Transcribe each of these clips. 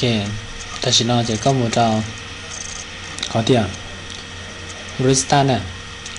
OK 但是呢这个我找có tiền restart nè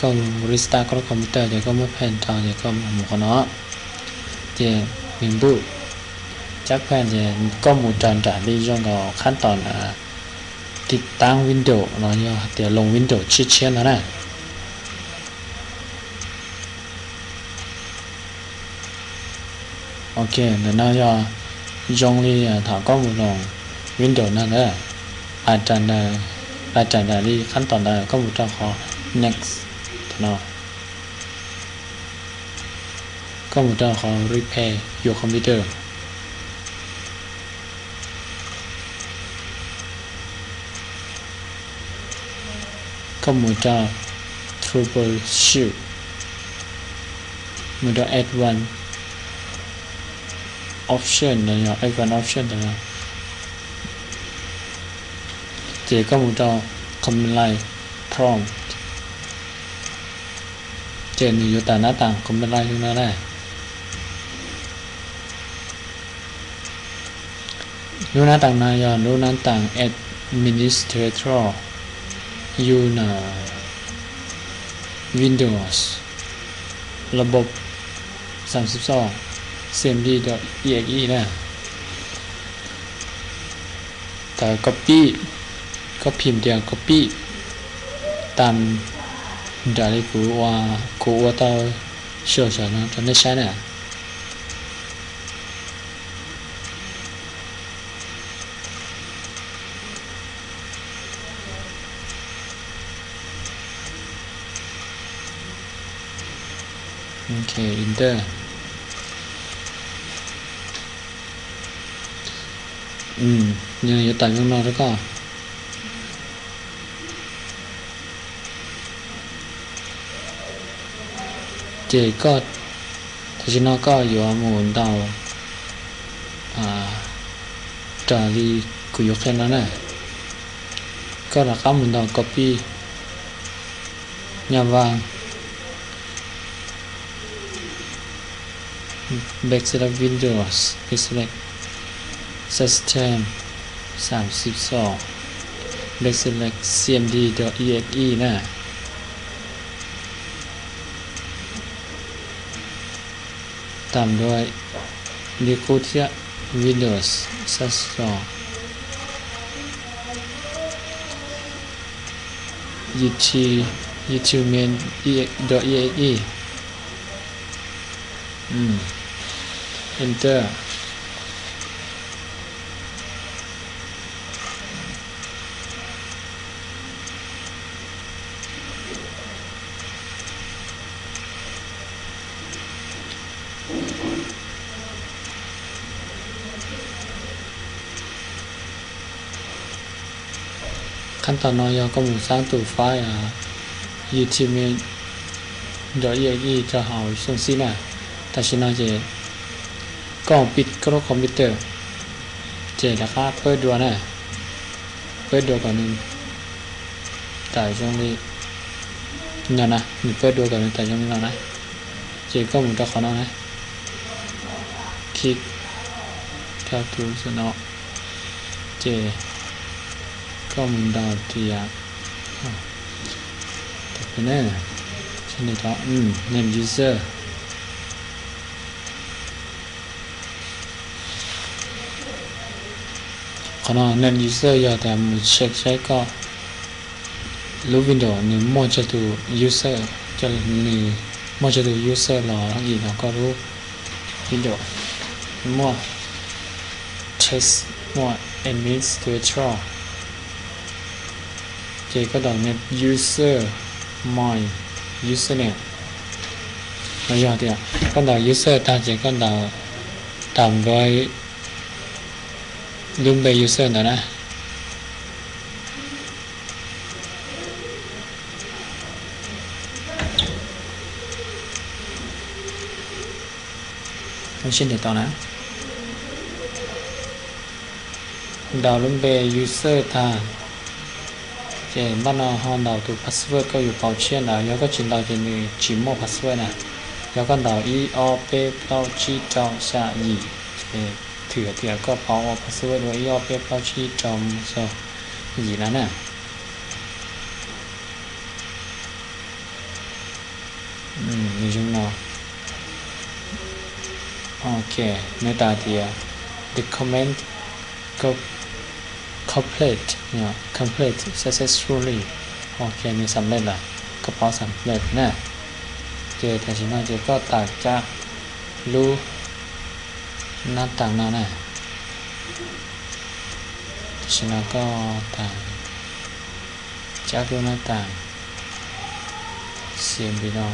công restart có computer thì có một phần trò thì có một của nó thì mình boot chắc phần thì có một tròn trả đi cho nóขั้นตอนติดตั้ง Windows เนาะเดี๋ยวลง Windows ชื่อเช่นนั้นนะโอเคเดี๋ยวเราจะยงลีถามก็มุลง Windows นั่นแหละอาจารย์ได้ที่ขั้นตอนได้ก็มุลจะขอ next เนาะก็มุลจะขอ repair your computerก็มุลจะ troubleshoot มุลจะ add one option เนาะ add one option เนาะเจก็มุลจะ command line prompt เจมีอยู่แต่หน้าต่าง command line ตรงนั้นแหละรู้หน้าต่างนายอนรู้หน้าต่าง administrator อยู่ใน Windows ระบบ32 cmd.exe นะแต่ copy ก็พิมพ์เดียว copy ตามดาริกูว่าเตาเชื่อฉันนะตอนนี้ใช้เนี่ยโอเค enter ยังอยู่แต่ข้างนอกแล้วก็เจก็ทัชนอก็อยู่หมุนดาวจารีกุยกแค่นั้นแหละก็ราคาหมุนดาว copy ยามวาง backslash Windows backslash system 32 backslash cmd.exe นะตามด้วย Liquidity Windows 32 utmain.exe enter ขั้นตอนน้อยก็หมุนสร้างตัวไฟล์utmain.exe จะเอาส่งซีน่ะแต่ฉันจะก็ปิดกล้องคอมพิวเตอร์เจแล้วก็เปิดดูนะเปิดดูก่อนนึงแต่ช่วงนี้นั่นนะมีเปิดดูก่อนนึงแต่ช่วงนี้นะเจก็หมุนตะขอนนะคลิกเข้าทูสนอเจก็หมุนดาวที่แต่เป็นแน่ฉันนี่ก็name userขณะนั้น user อยากแต่มือเช็คใช้ก็รู้ Windows หรือมั่วจะดู user จะหรือมั่วจะดู user รอทั้งอีกเราก็รู้ Windows มั่ว test มั่ว administrator เจก็ดอกเน็ต user my user เนี่ยไม่ยากเดียวก็ดอก user ตามเจก็ดอกตามด้วยลืมไป user นะไม่ใช่เดี๋ยวต่อนะดาวลืมไป user ท่าเจบ้านเราห้องดาวตัว password ก็อยู่เปล่าเช่นนะแล้วก็จินดาวจะมีจิมโม่ password นะแล้วก็ดาว e o p เปล่าจีดาวชาอี thừa thì có bảo password với yo pe bao chi trong sao gì đó nè như chúng nào ok nếu ta thì the comment go complete complete successfully ok มีสำเร็จละกระเป๋าสำเร็จนะเจอแต่ชิ้นนั้นเจอก็ตัดจากรู้หน้าต่างนั่นนะชิ้นนั้นก็ตัดจากรู้หน้าต่างเสียงบีนอ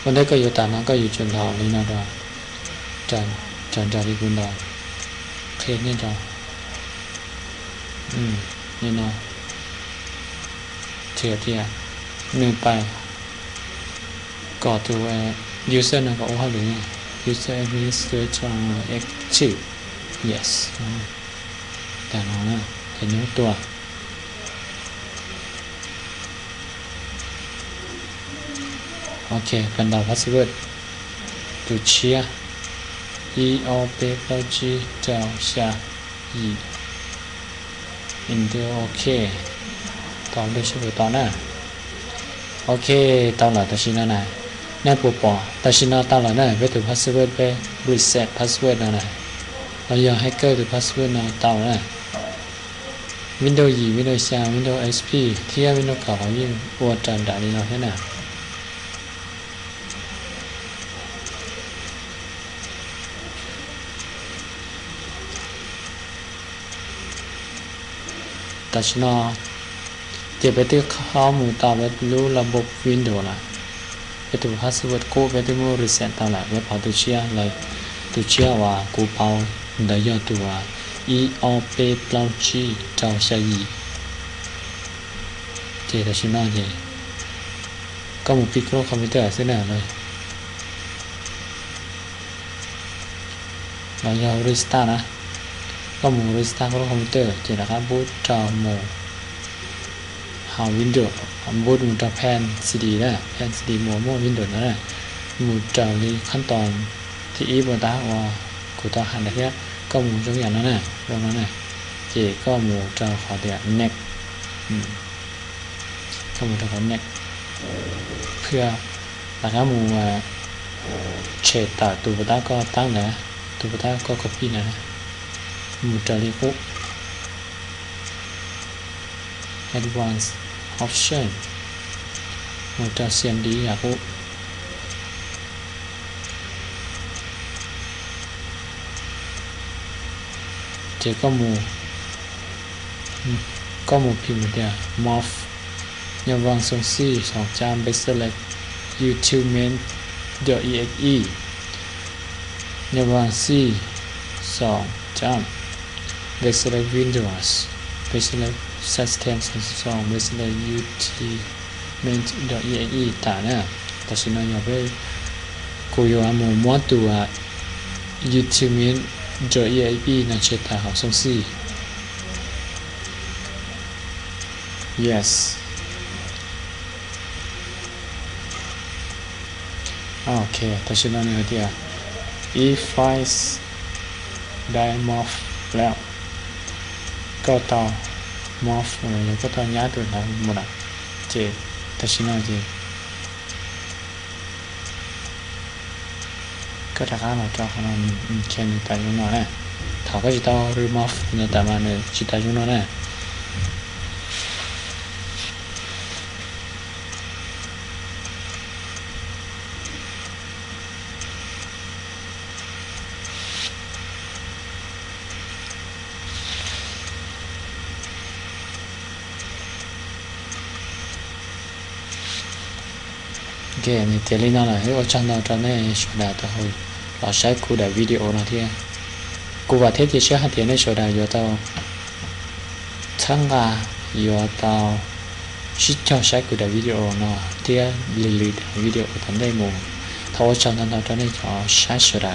วันนี้ก็อยู่ตามนั้นก็อยู่จนเรานี่นะดอจันจารีกุลดอเคสนี่ดอนี่นะเทียบหนึ่งไปก่อตัวuser นะก็โอ้หรือ user administrator active yes แต่เรานะเห็นนิ้วตัวโอเคเป็นดาวพาสเวิร์ดดูเชียอีออเปเปอร์จีเจ้าชาอีอินเดียโอเคตอนด้วยชื่อตอนน่ะโอเคตอนหลังตัดสินนะแน่ปุ๊บปอตัดสินตอนหลังน่ะไปดูพาสเวิร์ดไปรีเซ็ตพาสเวิร์ดนะเราอยากให้เกิดดูพาสเวิร์ดนะตอนน่ะ Windows 2 Windows 3 Windows XP ที่ Windows เก่าเรายิ่งอวดจันด่าดีเราแค่ไหนแต่ฉันเดี๋ยวไปที่ข้อมูลตามไปรู้ระบบ Windows ละไปดูพาสเวิร์ดกูไปที่มูรีเซ็ตตามละไปเผาตัวเชี่ยเลยตัวเชี่ยว่ากูเผาได้ยอดตัว EOP เปล่าจีเจ้าชายเจแต่ฉันเจก็มูปิโครคอมพิวเตอร์เส้นไหนเลยเราจะรีสตาร์ทนะก็มูรีสตาร์ทคอมพิวเตอร์เจนะครับบูตจอมูหาวินโดว์บูตมูจอแผ่นซีดีนะแผ่นซีดีมัววินโดว์นั่นแหละมูจอในขั้นตอนที่อีบนตาว่ากูต้องหันได้แค่ก็มูจงอย่างนั้นน่ะตรงนั้นน่ะเจก็มูจอขอเดียเน็กก็มูจอขอเน็กเพื่อหลังจากมูเฉดตัดตัวตาก็ตั้งนะตัวตาก็ copy นะมูจอลิคุadvanced option มูจอ CMD อยากรู้เจก็มูพิมพ์เดียว morph ยังวางทรงซี่สองจาม select YouTube main .exe ยังวางซี่สองจาม select Windows select system สอง select YouTube main .exe ตาเนี่ยแต่ฉันอยากไปกูอยากมูม้วนตัว YouTube main .exe นั่นเช็ดตาเขาทรงซี่ yes โอเคแต่ฉันเนี่ยเดียว if files ได้ morph แล้วก็ต่อ morph แล้วก็ต่อย้ายตัวนั้นหมดอ่ะเจแต่ฉันเนี่ยเจก็ถ้าข้ามาจอของเราแค่นี้แต่ยุ่งน้อยนะถ้าก็จะต้อง remove เนี่ยแต่มาเนี่ยจิตใจยุ่งน้อยนะโอเคนี่เทลีน่าเลยเฮ้ยว่าจังเราจะเนี่ยชดาตัวเฮ้ยเราใช้คูดวิดีโอนะที่กูว่าเทที่ใช้หัดเทียนในชดาอยู่ตัวทั้งว่าอยู่ตัวชิดเจ้าใช้คูดวิดีโอเนาะที่ลิลิวิดีโอทำได้หมดถ้าว่าจังเราจะเนี่ยจะใช้ชดา